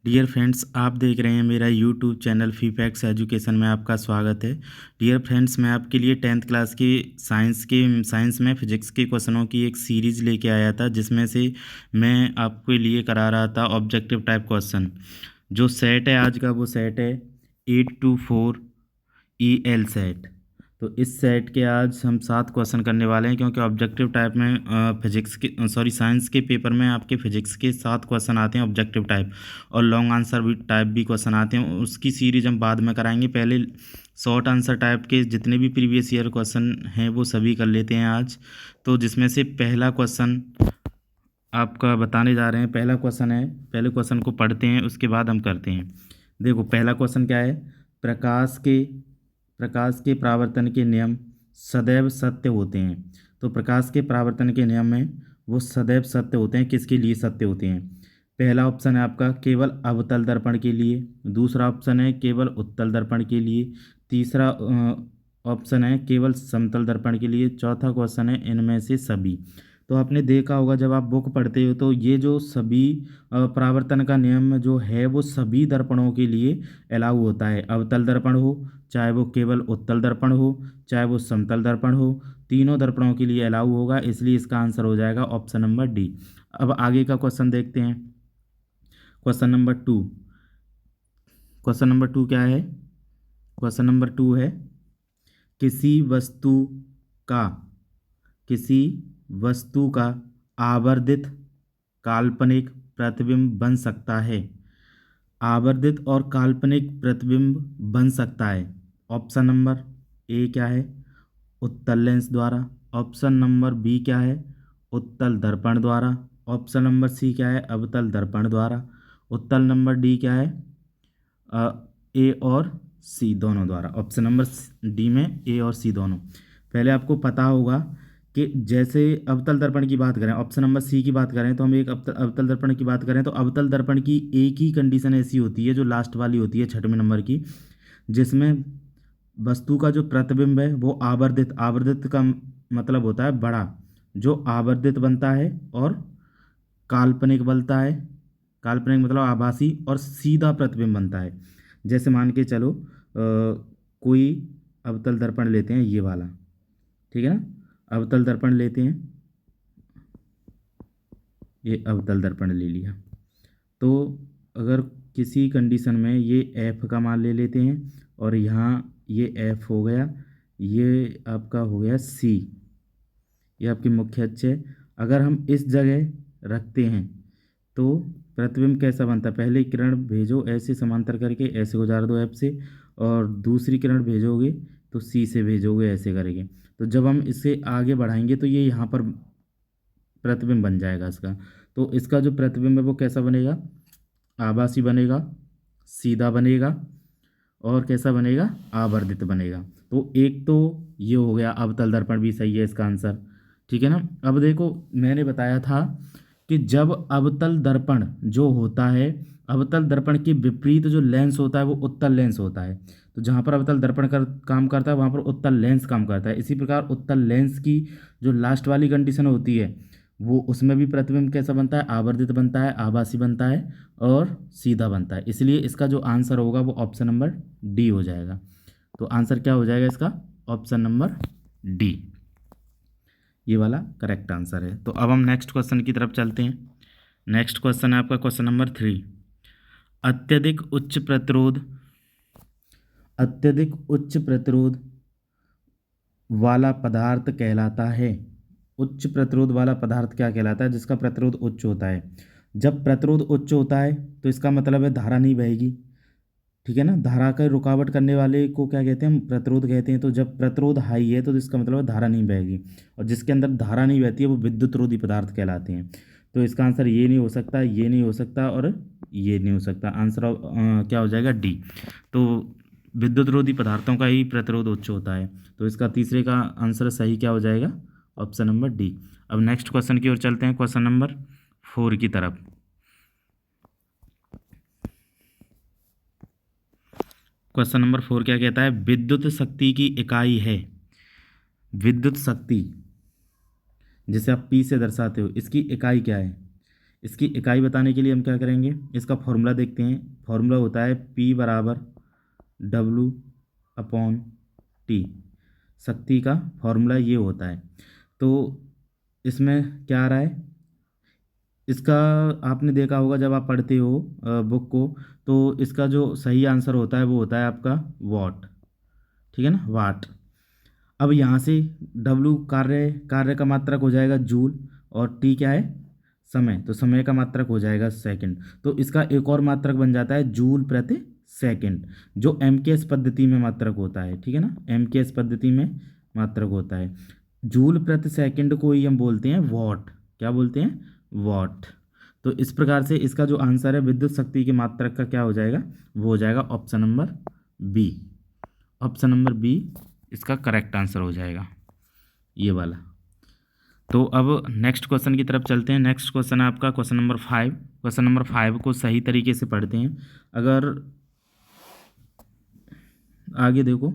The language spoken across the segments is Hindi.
डियर फ्रेंड्स, आप देख रहे हैं मेरा यूट्यूब चैनल फीफैक्स एजुकेशन में आपका स्वागत है। डियर फ्रेंड्स, मैं आपके लिए 10th क्लास की साइंस में फिजिक्स के क्वेश्चनों की एक सीरीज़ लेके आया था, जिसमें से मैं आपके लिए करा रहा था ऑब्जेक्टिव टाइप क्वेश्चन। जो सेट है आज का, वो सेट है 824 EL सेट। तो इस सेट के आज हम 7 क्वेश्चन करने वाले हैं, क्योंकि ऑब्जेक्टिव टाइप में साइंस के पेपर में आपके फिजिक्स के 7 क्वेश्चन आते हैं ऑब्जेक्टिव टाइप, और लॉन्ग आंसर भी टाइप भी क्वेश्चन आते हैं। उसकी सीरीज हम बाद में कराएंगे। पहले शॉर्ट आंसर टाइप के जितने भी प्रीवियस ईयर क्वेश्चन हैं वो सभी कर लेते हैं आज। तो जिसमें से पहला क्वेश्चन आपका बताने जा रहे हैं। पहला क्वेश्चन है, पहले क्वेश्चन को पढ़ते हैं, उसके बाद हम करते हैं। देखो, पहला क्वेश्चन क्या है। प्रकाश के प्रकाश के परावर्तन के नियम सदैव सत्य होते हैं। तो प्रकाश के परावर्तन के नियम में वो सदैव सत्य होते हैं। किसके लिए सत्य होते हैं? पहला ऑप्शन है आपका केवल अवतल दर्पण के लिए। दूसरा ऑप्शन है केवल उत्तल दर्पण के लिए। तीसरा ऑप्शन है केवल समतल दर्पण के लिए। चौथा क्वेश्चन है इनमें से सभी। तो आपने देखा होगा, जब आप बुक पढ़ते हो तो ये जो सभी परावर्तन का नियम जो है वो सभी दर्पणों के लिए अलाउ होता है। अवतल दर्पण हो, चाहे वो केवल उत्तल दर्पण हो, चाहे वो समतल दर्पण हो, तीनों दर्पणों के लिए अलाउ होगा। इसलिए इसका आंसर हो जाएगा ऑप्शन नंबर डी। अब आगे का क्वेश्चन देखते हैं। Question number 2। क्वेश्चन नंबर 2 क्या है? क्वेश्चन नंबर 2 है किसी वस्तु का किसी वस्तु का आवर्धित काल्पनिक प्रतिबिंब बन सकता है। आवर्धित और काल्पनिक प्रतिबिंब बन सकता है। ऑप्शन नंबर ए क्या है? उत्तल लेंस द्वारा। ऑप्शन नंबर बी क्या है? उत्तल दर्पण द्वारा। ऑप्शन नंबर सी क्या है? अवतल दर्पण द्वारा। उत्तल नंबर डी क्या है? ए और सी दोनों द्वारा। ऑप्शन नंबर डी में ए और सी दोनों। पहले आपको पता होगा कि जैसे अवतल दर्पण की बात करें, ऑप्शन नंबर सी की बात करें, तो हम एक अवतल दर्पण की बात करें तो अवतल दर्पण की एक ही कंडीशन ऐसी होती है, जो लास्ट वाली होती है 6वें नंबर की, जिसमें वस्तु का जो प्रतिबिंब है वो आवर्धित आवर्धित का मतलब होता है बड़ा, जो आवर्धित बनता है और काल्पनिक बनता है। काल्पनिक मतलब आभासी, और सीधा प्रतिबिंब बनता है। जैसे मान के चलो कोई अवतल दर्पण लेते हैं, ये वाला, ठीक है ना। अवतल दर्पण लेते हैं, ये अवतल दर्पण ले लिया। तो अगर किसी कंडीशन में ये एफ का मान ले लेते हैं, और यहाँ ये एफ हो गया, ये आपका हो गया सी, ये आपकी मुख्य अक्ष है। अगर हम इस जगह रखते हैं तो प्रतिबिंब कैसा बनता है? पहले किरण भेजो ऐसे समांतर करके, ऐसे गुजार दो एफ से, और दूसरी किरण भेजोगे तो सी से भेजोगे, ऐसे करेंगे। तो जब हम इसे आगे बढ़ाएंगे तो ये यहाँ पर प्रतिबिंब बन जाएगा इसका। तो इसका जो प्रतिबिंब है वो कैसा बनेगा? आभासी बनेगा, सीधा बनेगा, और कैसा बनेगा? आवर्धित बनेगा। तो एक तो ये हो गया, अवतल दर्पण भी सही है इसका आंसर, ठीक है ना। अब देखो, मैंने बताया था कि जब अवतल दर्पण जो होता है, अवतल दर्पण के विपरीत जो लेंस होता है वो उत्तल लेंस होता है। तो जहाँ पर अवतल दर्पण काम करता है वहाँ पर उत्तल लेंस काम करता है। इसी प्रकार उत्तल लेंस की जो लास्ट वाली कंडीशन होती है, वो उसमें भी प्रतिबिंब कैसा बनता है? आवर्धित बनता है, आभासी बनता है, और सीधा बनता है। इसलिए इसका जो आंसर होगा वो ऑप्शन नंबर डी हो जाएगा। तो आंसर क्या हो जाएगा इसका? ऑप्शन नंबर डी, ये वाला करेक्ट आंसर है। तो अब हम नेक्स्ट क्वेश्चन की तरफ चलते हैं। नेक्स्ट क्वेश्चन है आपका क्वेश्चन नंबर 3। अत्यधिक उच्च प्रतिरोध अत्यधिक उच्च प्रतिरोध वाला पदार्थ कहलाता है। उच्च प्रतिरोध वाला पदार्थ क्या कहलाता है? जिसका प्रतिरोध उच्च होता है। जब प्रतिरोध उच्च होता है तो इसका मतलब है धारा नहीं बहेगी, ठीक है ना। धारा का रुकावट करने वाले को क्या कहते हैं? हम प्रतिरोध कहते हैं। तो जब प्रतिरोध हाई है तो इसका मतलब है धारा नहीं बहेगी, और जिसके अंदर धारा नहीं बहती है वो विद्युत रोधी पदार्थ कहलाते हैं। तो इसका आंसर ये नहीं हो सकता, ये नहीं हो सकता, और ये नहीं हो सकता। आंसर क्या हो जाएगा? डी। तो विद्युत रोधी पदार्थों का ही प्रतिरोध उच्च होता है। तो इसका तीसरे का आंसर सही क्या हो जाएगा? Option number D. अब नेक्स्ट क्वेश्चन की ओर चलते हैं, क्वेश्चन नंबर 4 की तरफ। क्वेश्चन नंबर 4 क्या कहता है? विद्युत शक्ति की इकाई है। विद्युत शक्ति जिसे आप पी से दर्शाते हो, इसकी इकाई क्या है? इसकी इकाई बताने के लिए हम क्या करेंगे, इसका फॉर्मूला देखते हैं। फॉर्मूला होता है P बराबर W/T। शक्ति का फॉर्मूला ये होता है। तो इसमें क्या आ रहा है, इसका आपने देखा होगा जब आप पढ़ते हो बुक को, तो इसका जो सही आंसर होता है वो होता है आपका वॉट। ठीक है ना, वाट। अब यहाँ से W कार्य कार्य का मात्रक हो जाएगा जूल, और T क्या है, समय, तो समय का मात्रक हो जाएगा सेकंड। तो इसका एक और मात्रक बन जाता है जूल प्रति सेकंड, जो MKS पद्धति में मात्रक होता है। ठीक है ना, MKS पद्धति में मात्रक होता है। जूल प्रति सेकंड को ही हम बोलते हैं वॉट। क्या बोलते हैं, वॉट। तो इस प्रकार से इसका जो आंसर है विद्युत शक्ति के मात्रक का क्या हो जाएगा, वो हो जाएगा option number B. Option number B इसका करेक्ट आंसर हो जाएगा, ये वाला। तो अब नेक्स्ट क्वेश्चन की तरफ चलते हैं। नेक्स्ट क्वेश्चन है आपका क्वेश्चन नंबर 5। क्वेश्चन नंबर 5 को सही तरीके से पढ़ते हैं। अगर आगे देखो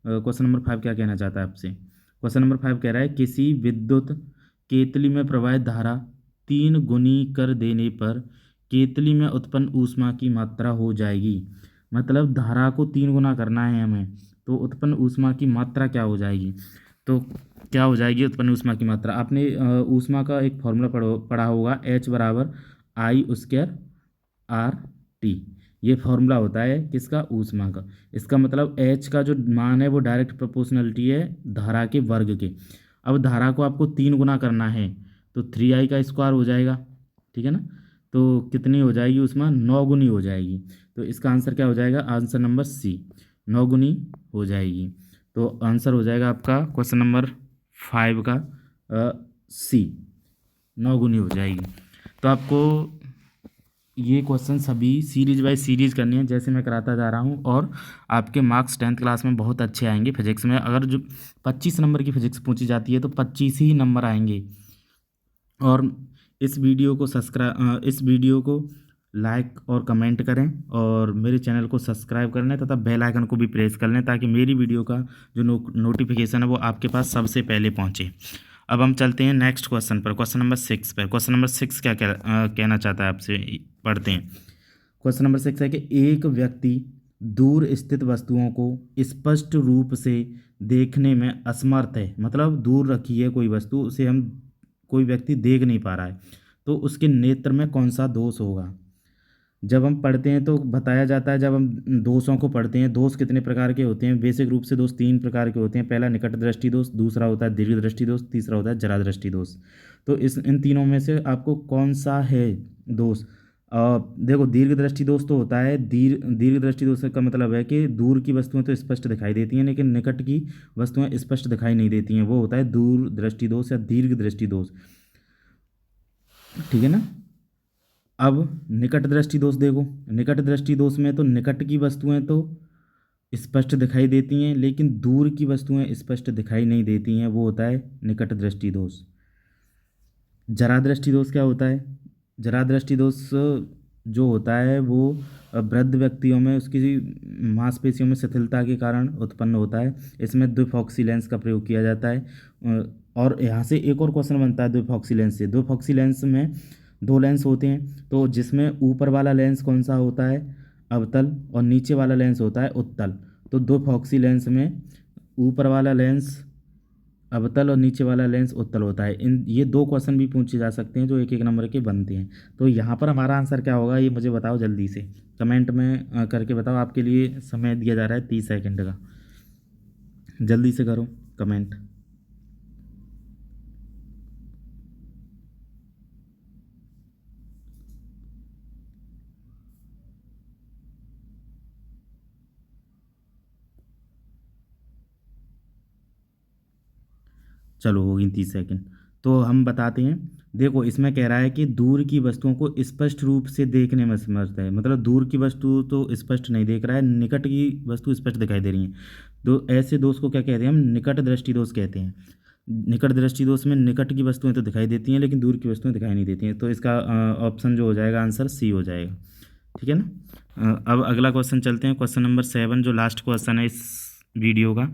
क्वेश्चन नंबर 5 क्या कहना चाहता है आपसे। क्वेश्चन नंबर 5 कह रहा है किसी विद्युत केतली में प्रवाहित धारा 3 गुनी कर देने पर केतली में उत्पन्न ऊष्मा की मात्रा हो जाएगी। मतलब धारा को 3 गुना करना है हमें, तो उत्पन्न ऊष्मा की मात्रा क्या हो जाएगी। तो क्या हो जाएगी उत्पन्न ऊष्मा की मात्रा। आपने ऊष्मा का एक फॉर्मूला पढ़ा होगा, H बराबर I²R/T। ये फॉर्मूला होता है किसका, ऊष्मा का। इसका मतलब H का जो मान है वो डायरेक्ट प्रोपोर्शनलिटी है धारा के वर्ग के। अब धारा को आपको 3 गुना करना है, तो 3I का स्क्वायर हो जाएगा। ठीक है ना, तो कितनी हो जाएगी ऊष्मा, 9 गुनी हो जाएगी। तो इसका आंसर क्या हो जाएगा, आंसर नंबर सी, 9 गुनी हो जाएगी। तो आंसर हो जाएगा आपका क्वेश्चन नंबर 5 का सी, 9 गुनी हो जाएगी। तो आपको ये क्वेश्चन सभी सीरीज बाय सीरीज करनी है, जैसे मैं कराता जा रहा हूँ, और आपके मार्क्स 10th क्लास में बहुत अच्छे आएंगे फिजिक्स में। अगर जो 25 नंबर की फिजिक्स पूछी जाती है तो 25 ही नंबर आएंगे। और इस वीडियो को लाइक और कमेंट करें, और मेरे चैनल को सब्सक्राइब कर लें तथा बेल आइकन को भी प्रेस कर लें, ताकि मेरी वीडियो का जो नोटिफिकेशन है वो आपके पास सबसे पहले पहुंचे। अब हम चलते हैं नेक्स्ट क्वेश्चन पर, क्वेश्चन नंबर 6 पर। क्वेश्चन नंबर 6 क्या कहना चाहता है आपसे, पढ़ते हैं। क्वेश्चन नंबर 6 है कि एक व्यक्ति दूर स्थित वस्तुओं को स्पष्ट रूप से देखने में असमर्थ है। मतलब दूर रखी है कोई वस्तु, उसे हम कोई व्यक्ति देख नहीं पा रहा है, तो उसके नेत्र में कौन सा दोष होगा। जब हम पढ़ते हैं तो बताया जाता है, जब हम दोषों को पढ़ते हैं, दोष कितने प्रकार के होते हैं। बेसिक रूप से दोष 3 प्रकार के होते हैं। पहला निकट दृष्टि दोष, दूसरा होता है दीर्घ दृष्टि दोष, तीसरा होता है जरा दृष्टि दोष। तो इन तीनों में से आपको कौन सा है दोष। देखो, दीर्घ दृष्टि दोष तो होता है, दीर्घ दृष्टि दोष का मतलब है कि दूर की वस्तुएं तो स्पष्ट दिखाई देती हैं, लेकिन निकट की वस्तुएं स्पष्ट दिखाई नहीं देती हैं, वो होता है दूर दृष्टि दोष या दीर्घ दृष्टि दोष। ठीक है ना। अब निकट दृष्टि दोष देखो, निकट दृष्टि दोष में तो निकट की वस्तुएं तो स्पष्ट दिखाई देती हैं, लेकिन दूर की वस्तुएं स्पष्ट दिखाई नहीं देती हैं, वो होता है निकट दृष्टि दोष। जरा दृष्टि दोष क्या होता है, जरा दृष्टि दोष जो होता है वो वृद्ध व्यक्तियों में उसकी मांसपेशियों में शिथिलता के कारण उत्पन्न होता है। इसमें द्विफॉक्सी लेंस का प्रयोग किया जाता है। और यहाँ से एक और क्वेश्चन बनता है द्विफॉक्सी लेंस से। द्विफॉक्सी लेंस में 2 लेंस होते हैं, तो जिसमें ऊपर वाला लेंस कौन सा होता है, अवतल, और नीचे वाला लेंस होता है उत्तल। तो द्विफॉक्सी लेंस में ऊपर वाला लेंस अवतल और नीचे वाला लेंस उत्तल होता है। ये 2 क्वेश्चन भी पूछे जा सकते हैं जो 1-1 नंबर के बनते हैं। तो यहाँ पर हमारा आंसर क्या होगा, ये मुझे बताओ जल्दी से, कमेंट में करके बताओ। आपके लिए समय दिया जा रहा है 30 सेकंड का, जल्दी से करो कमेंट। चलो, हो गई 30 सेकंड। तो हम बताते हैं। देखो, इसमें कह रहा है कि दूर की वस्तुओं को स्पष्ट रूप से देखने में समर्थ है। मतलब दूर की वस्तु तो स्पष्ट नहीं देख रहा है, निकट की वस्तु स्पष्ट दिखाई दे रही है। तो ऐसे दोष को क्या कहते हैं, हम निकट दृष्टि दोष कहते हैं। निकट दृष्टि दोष में निकट की वस्तुएं तो दिखाई देती हैं, लेकिन दूर की वस्तुएं दिखाई नहीं देती हैं। तो इसका ऑप्शन जो हो जाएगा आंसर सी हो जाएगा। ठीक है ना। अब अगला क्वेश्चन चलते हैं, क्वेश्चन नंबर 7 जो लास्ट क्वेश्चन है इस वीडियो का,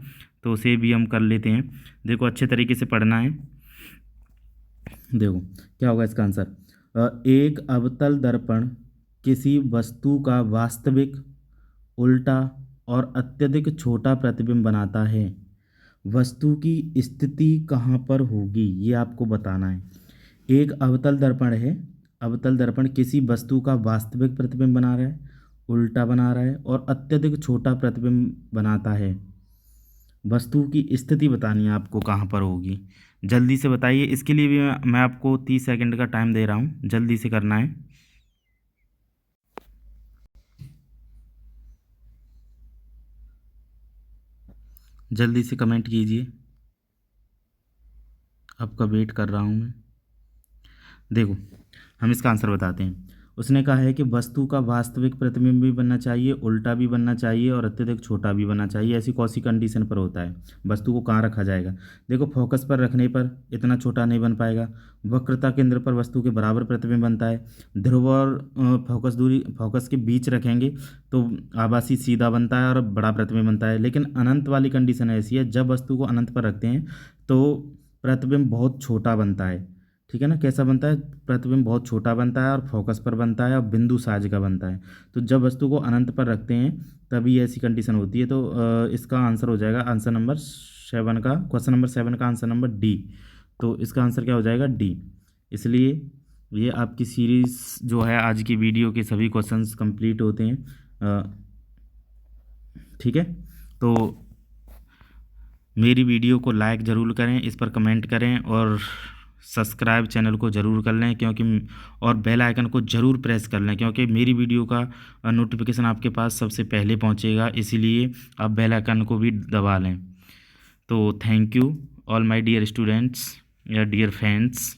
तो उसे भी हम कर लेते हैं। देखो, अच्छे तरीके से पढ़ना है। देखो क्या होगा इसका आंसर। एक अवतल दर्पण किसी वस्तु का वास्तविक, उल्टा और अत्यधिक छोटा प्रतिबिंब बनाता है। वस्तु की स्थिति कहाँ पर होगी ये आपको बताना है। एक अवतल दर्पण है, अवतल दर्पण किसी वस्तु का वास्तविक प्रतिबिंब बना रहा है, उल्टा बना रहा है और अत्यधिक छोटा प्रतिबिंब बनाता है। वस्तु की स्थिति बतानी है आपको कहाँ पर होगी। जल्दी से बताइए। इसके लिए भी मैं आपको 30 सेकंड का टाइम दे रहा हूँ, जल्दी से करना है। जल्दी से कमेंट कीजिए, आपका वेट कर रहा हूँ मैं। देखो, हम इसका आंसर बताते हैं। उसने कहा है कि वस्तु का वास्तविक प्रतिबिंब भी बनना चाहिए, उल्टा भी बनना चाहिए और अत्यधिक छोटा भी बनना चाहिए। ऐसी कौन सी कंडीशन पर होता है? वस्तु को कहाँ रखा जाएगा? देखो, फोकस पर रखने पर इतना छोटा नहीं बन पाएगा। वक्रता केंद्र पर वस्तु के बराबर प्रतिबिंब बनता है। ध्रुव और फोकस के बीच रखेंगे तो आभासी सीधा बनता है और बड़ा प्रतिबिंब बनता है। लेकिन अनंत वाली कंडीशन ऐसी है, जब वस्तु को अनंत पर रखते हैं तो प्रतिबिंब बहुत छोटा बनता है। ठीक है ना? कैसा बनता है? प्रतिबिंब बहुत छोटा बनता है और फोकस पर बनता है और बिंदु साइज का बनता है। तो जब वस्तु को अनंत पर रखते हैं तभी ऐसी कंडीशन होती है। तो इसका आंसर हो जाएगा आंसर नंबर 7 का, क्वेश्चन नंबर 7 का आंसर नंबर डी। तो इसका आंसर क्या हो जाएगा? डी। इसलिए ये आपकी सीरीज़ जो है, आज की वीडियो के सभी क्वेश्चंस कंप्लीट होते हैं। ठीक है, तो मेरी वीडियो को लाइक ज़रूर करें, इस पर कमेंट करें और सब्सक्राइब चैनल को ज़रूर कर लें क्योंकि, और बेल आइकन को ज़रूर प्रेस कर लें क्योंकि मेरी वीडियो का नोटिफिकेशन आपके पास सबसे पहले पहुंचेगा। इसीलिए आप बेल आइकन को भी दबा लें। तो thank you all my dear students या डियर फ्रेंड्स।